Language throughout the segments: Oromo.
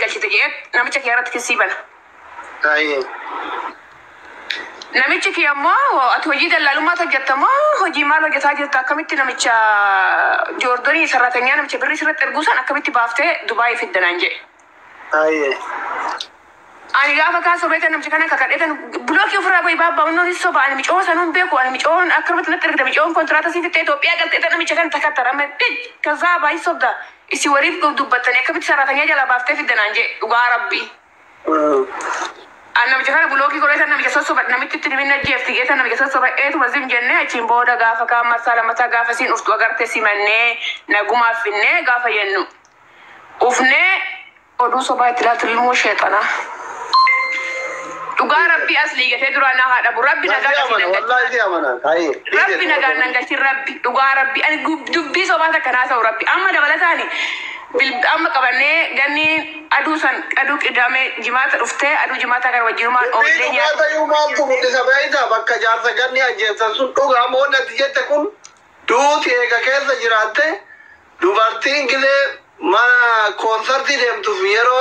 galchite jeet namicha kiyarratti kisiibana. Namichi kiyammoo ati hojii dallaalummaa hojjettamoo hojii maal hojjetaa jirtu akkamitti namicha Joordanii sarratanyaa namicha birrii sirratti erguusan akkamitti baaftee Dubaay fiddanaan jedhe. Ani gaafa kaan sobeeta namicha kana kakadheetan bulookii ofirraa bahi baabbaawwannoon soba ani micoon sanuun beeku ani micoon akkamitti natti ergite micoon kontiraataa sii fittee Itoophiyaa galteetan namicha kana takattarame kazaa baay'ee sobda isi wariif dubbattanii akkamitti sarratanyaa jala baaftee fiddanaan jedhe dhugaa rabbii. Anna bicara buloki kalau sana bicara sobat nama itu tidak minat jeff tiga sana bicara sobat itu masih menjadi cimbo dah gafa kamar salam mata gafa sin uftu agar tesi mana naguma finne gafa yennu ufne odu sobat tidak terlalu syaitanah tugar Rabbi asli gitu itu rana ada bu Rabbi negara Rabbi negara nanggaci Rabbi tugar Rabbi ani dubbi sobat terkena sama Rabbi amma dah balasani amma qabane ganni adu qidame jimata ufte adu jimata gar wajiruma olle nya jimata yumal tu mundi sabaita bakka jarsa ganni ajjeta sun dhuga moonna tijette kun duuti ega keessa jiraate dubartiin gile mana konserti deemtu yero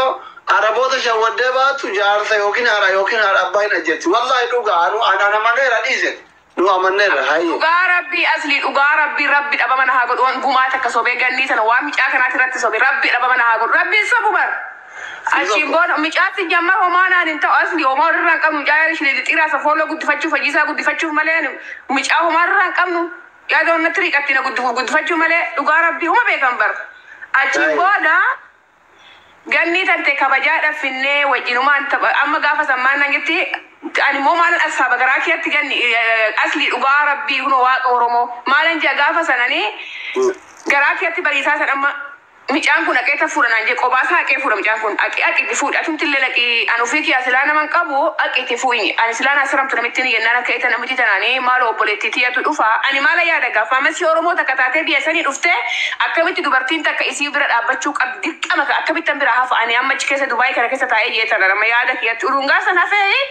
araboota shawadde baatu jaarsa yookiin haadha abbaan ajjetti wallahi dhuga anu ana maneera dhiise nu amanneera hayye dhugaa Rabbi asli dhugaa Rabbi dhaba mana haa godhu gumaata akka sobee ganni sana waa micaa kanaati irratti sobee Rabbi dhaba mana haa godhu Rabbi sobu bar achiin booda micaatti jamma homaanaan hin ta'u asli homaa irraa hin qabnu micaa ishee xiraa safooloo guddifachuuf fajisaa guddifachuuf malee micaa homaa irraa hin qabnu yaada onnatti riiqattina guddifachuuf malee dhugaa Rabbi homa beekan bar achiin booda ganni tante kabajaadhaaf finnee wajjinumaan amma gaafa sammaan nangetti ani mo malan asaba garaakiyatti ganni asli dhugaa Rabbi kuno waaqa Oromoo malan jaa gaafa sanani garaakiyatti bariisaa san amma micaan kun aqeeta fuudhanaan jee qobaasaa aqee fuudha micaan kun aqeetti fuudha atumtillee laqii anu fiiki asilaa naman qabu aqeetti fuudhi ani silaan asiramtu namitti ni yennaan akka eeta namiti tanaanii maal obboleetti tiyatu dhufa ani maala yaada gaafa amasi Oromoo takka taatee biyya sanii dhufte akkamitti dubartiin takka isii bira dhaabbachuu qabdi dirqama akkamittan bira hafa ani amma achi keessa Dubaay kana keessa taa'ee jeetan nama yaada kiyatti urungaa san hafee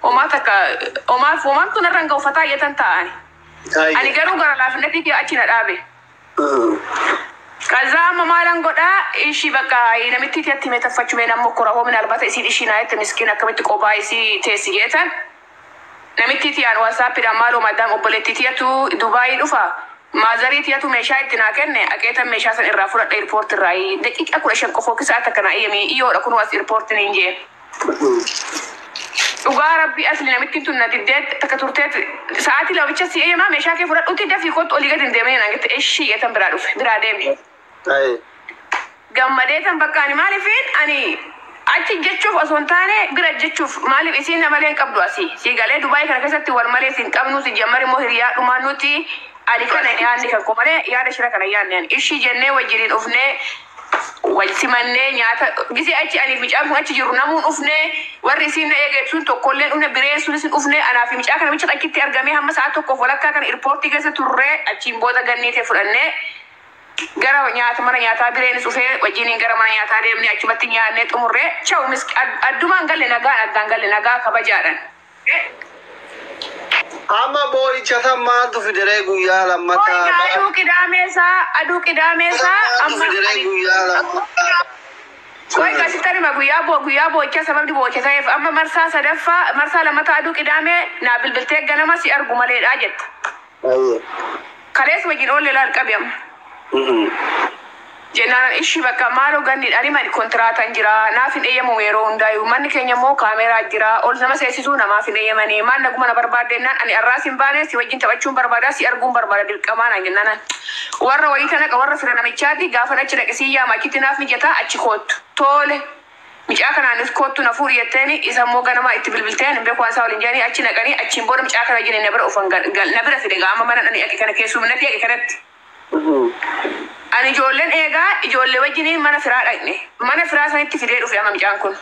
Omar tu naranga ufata ya tantani. Ani garu gara lafinati ki achi na dabe. Kaza mamalan goda ishi baka ina mitti tiatti metafachu mena mukura ho min albata isi ishi na yete miskina kamiti qoba isi tesi yetan. Namitti ti an WhatsApp da malo madam oboleti tiatu Dubai dufa. Mazari tiatu mesha itina kenne aketa mesha san irra fura airport rai. Dakika kula shan qofo kisa atakana iyami iyo da kun was airport ninje. dhugaa Rabbi asli namitti tun nadiddeet takka turteet sa'aatii lawicha si eeyyamaa meeshaa kee fudhadhuutti dafii kottu olii gadi hin deemee naan jette ishii eetan biraa dhufe biraa deeme. Gammadeetan bakka ani maaliifin ani achi jechuuf osoo hin taane bira jechuuf maaliif isiin namalee hin qabdu asii siigalee Dubaay kana keessatti wal malee siin qabnu si jammari moo hiriyaa dhumaan nuti ali kana yaadni kan komalee yaada shira kana yaadneen ishii jennee wajjiniin dhufnee wajsimanne nyaata gisi achi ani micaa kun achi jiru namuun dhufne warri isin eegeetsun tokkolleen dhufne bireen sunis dhufne anaafi micaa kana micha xakkitti argamee hamma sa'a tokkoof walakkaa kana irpoortii keessa turree achiin booda ganniitee fudhannee gara nyaata mana nyaataa bireenis dhufee wajjiniin gara mana nyaataa deemnee achumatti nyaannee xumurree chaw addumaan galle nagaan addaan galle nagaa kabajaadhan. Amma boyicha sammaatu fidere guyyaa lammata. Aduu qidaameessa amma fidere guyyaa lammata. Koi kasitari ma guyyaa boyicha sababni boyicha ta'eef amma marsaa sadaffaa marsaa lammata aduu qidaamee naa bilbiltee ganama si argu maleedha jetta. Kalees wajjin oolle laal qabi amma. Jennaan ishii bakka maaloo ganni ani mani kontiraataan jira naaf hin eeyyamu yeroo hundaayyuu manni keenya immoo kaameeraa jira ol nama seessisuu namaaf hin eeyyamanii maan naguma na barbaaddennaan ani arraas hin baane si wajjin taphachuun barbaada si arguun barbaada dirqamaan an jennaan warra wayii kana warra fira namichaati gaafa achi dhaqisii yaama achitti naaf mijataa achi koottu tole micaa kanaanis koottu na fuudhi jetteeni isa immoo ganama itti bilbilteen hin beeku waan isaa waliin jedhanii achi naqanii achiin booda micaa kana wajjin na bira ufan na bira fide gaama mana dhani aqi kana keessumnatti aqi kanatti. Ani ijoolleen eegaa ijoollee wajjiniin mana firaa dhaqne mana firaa sanitti fidee dhufe amma micaan kun.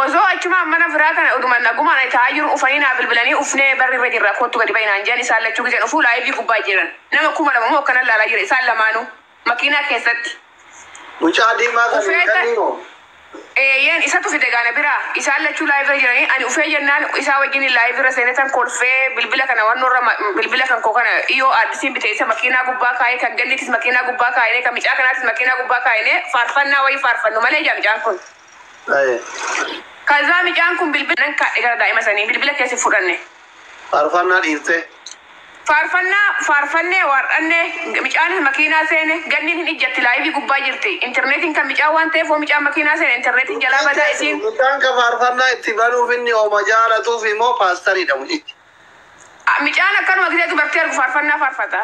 Osoo achumaan mana firaa kana oduman nagumaan ay taa'aa jiru ufanii naa bilbilanii ufnee barri irra jirra kottu gadi bayinaan jedhan isaan lachuu giseen ufuu laayivii gubbaa jiran nama 2,000 moo akkanan laalaa jira isaan lamaanuu makiinaa keessatti. Mucaa diimaa kan Yen isatu fide gana bira isa lachu live jirani ani ufe jennan isa wajini live ra senetan kolfe bilbila kana wanno bilbila kan ko kana iyo adisin bite isa makina gubba kai kan gannitis makina gubba kai ne kan mica kana tis makina gubba kai ne farfanna way farfanno male jam jankun ay kaza mi jankun bilbila nan ka digara daima sani bilbila kesi fudanne farfanna dirte farfanne waranne micaani makina sene gannin hin ijjatti live gubba jirti internetin kan mica wante fo mica makina sene internetin jala bada isin dan ka farfanna itti banu finni o majala tu fi mo pastari da muji micaana kan wagite tu bakter farfanna farfata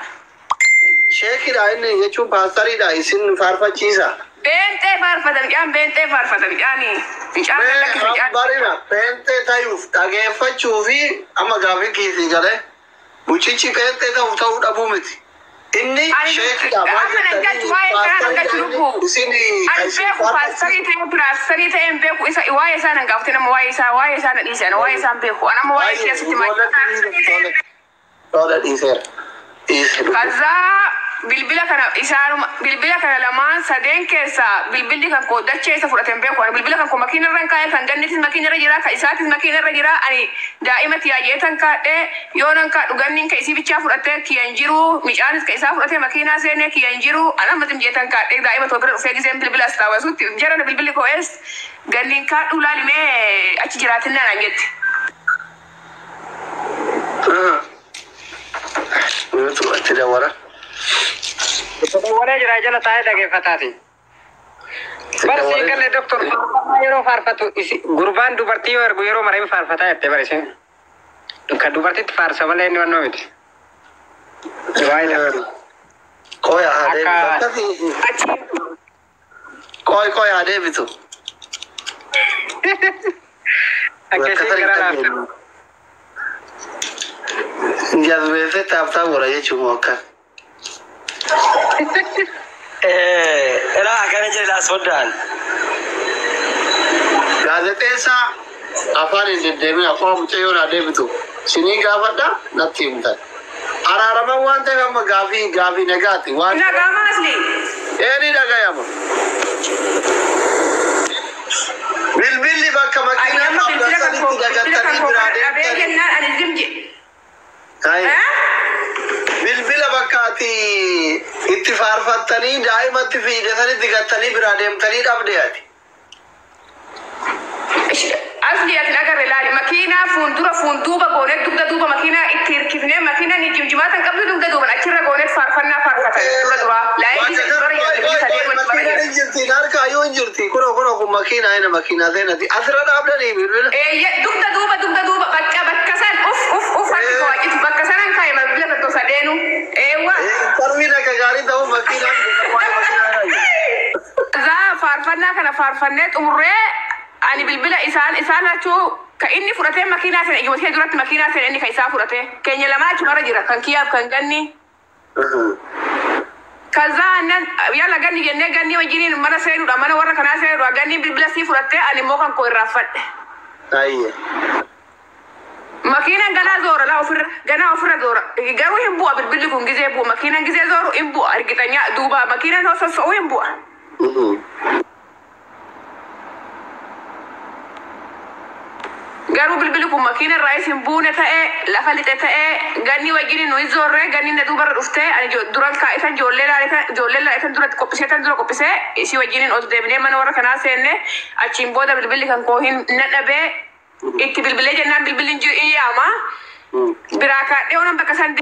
sheki da inni yechu pastari da isin farfachisa bente farfata micaani micaana lakki barina bente tayuf dagefachu fi amma gafi kisi gale Mucici bente ta utau dabu miti. Inni sheki da ma sini albeku pasari te embeku isa iwaye sana ngafte na waye sana disa na waye sana beku ana mo waye kesi ti mai toda disa kaza bilbila kana lama saden kesa bilbili kan ko dace sa furaten beku ana bilbila kan ko makina ranka kan gannitis makina rajira ka isatis makina rajira ani daimati ajetan ka de yonan ka dugannin ka isi bicha furate kiyanjiru micanis ka isa furate makina sene kiyanjiru ana matim jetan ka de daima to gra fe gizem bilbila stawa sutti jarana bilbili ko es gannin ka dulali me aci jiratin na ngetti Itu tidak warak. Wara jira jala tahe dage fatati. Bar sikale doktor yero farfatu isi gurban dubarti or yero marai farfata ette bar ise. Ka dubarti farsa wala ni wanno mit. Waila. Koi ade koi ade bitu. Akese gara la. Jazbe tafta wara yechu moka. Era akan jadi Sudan. Gazetesa afan indeme afam cheyora debitu. Sini gavada natimta. Ararama wante kam gavi negati. Wan na gama asli. Eri daga yama. Bilbili bakka makina abdasani dagatani birade. Abegenna alizimji. Kai. Bilbila bakkaati itti faarfattanii daa'imatti fiidhatanii digatanii biraa deemtanii dhabdeeti. Asli ati agarre laali makiinaa fuunduuba goonet dugda duuba makiinaa itti hirkifnee makiinaa ni jimjimaatan qabdu dugda duuban achirra goonet faarfannaa faarfatan dura duraa makiinaan hin jirtiin harkaa yoo hin jirti kuno kun makiinaa ina makiinaa seenati asirra dhaabdanii bilbila. Dugda duuba bakka san uf harki kawaajitu bakka sanan kaa'e bilbila tokko sadeenu eewwa. Sarbiin akka gaarii ta'u makiinaan faarfannaa kana faarfannee xumurree ani bilbila isaan achuu ka inni fudhatee makiinaa sana ijootee duratti makiinaa sana inni ka isaa fudhatee keenya lamaa achumarra jira kan kiyyaaf kan ganni. Kaza nan yalla ganni jennee ganni wajjiniin mana seenuudha mana warra kanaa seenuudha ganni bilbila sii fudhattee ani immoo kan koo irraanfadhe. Ayye. Makiinaan ganaa ofirra zoora garuu hin bu'a bilbilli kun gizee bu'a makiinaan gizee zooru hin bu'a argitanya duuba makiinaan hososo'uu hin bu'a. Garuu bilbilli kun makiina irraa isin buune ta'ee lafa lixe ta'ee ganni wajjin nuyi zoorree ganni na duubarra dhuftee ani duran kaa'isan ijoollee laalisan duratti qophisee isii wajjin ol deebinee mana warra kanaa seenne achiin booda bilbilli kan koo hin nadhabee itti bilbilee jennaan bilbilli hin yaama biraa kaadhee onan bakka san